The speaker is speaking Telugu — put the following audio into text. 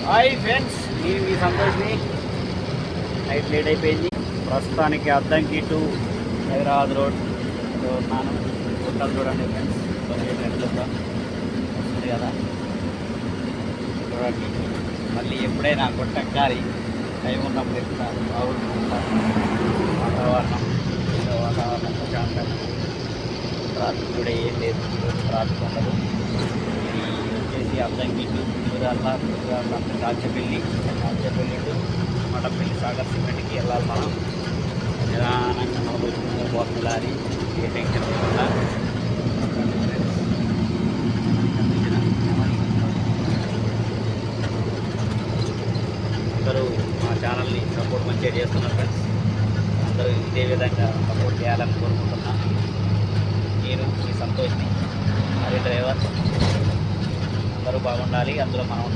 హాయ్ ఫ్రెండ్స్, నేను మీ సంతోష్ని. నైట్ లేట్ అయిపోయింది. ప్రస్తుతానికి అద్దంకి టు హైదరాబాద్ రోడ్ ఉన్నాను. గుట్టలు చూడండి ఫ్రెండ్స్, నెట్లుగా వస్తుంది కదా చూడండి. మళ్ళీ ఎప్పుడైనా గుట్ట ఎక్కాలి, టైం ఉన్నప్పుడు ఎక్కుతాను. బాగుంటుంది వాతావరణం ప్రశాంతంగా. ట్రాఫిక్ కూడా ఏం లేదు, ట్రాఫిక్ ఉండదు. ఇది వచ్చేసి అద్దంకి టు కుదురాల కాల్చపల్లి టు మటపల్లి సాగర్ సిమెంట్కి వెళ్ళాలి. మనం నిదానంగా నడుపుకుంటూ పోతుంది లారీ, ఏ టెన్షన్ లేకుండా. అందరూ మా ఛానల్ని సపోర్ట్ మంచిగా చేస్తున్నారు ఫ్రెండ్స్. అందరూ ఇదే విధంగా సపోర్ట్ చేయాలని కోరుకుంటున్నాను. నేను ఈ సంతోష్ని, మరి డ్రైవర్. అందరూ బాగుండాలి, అందులో మనం ఉండాలి.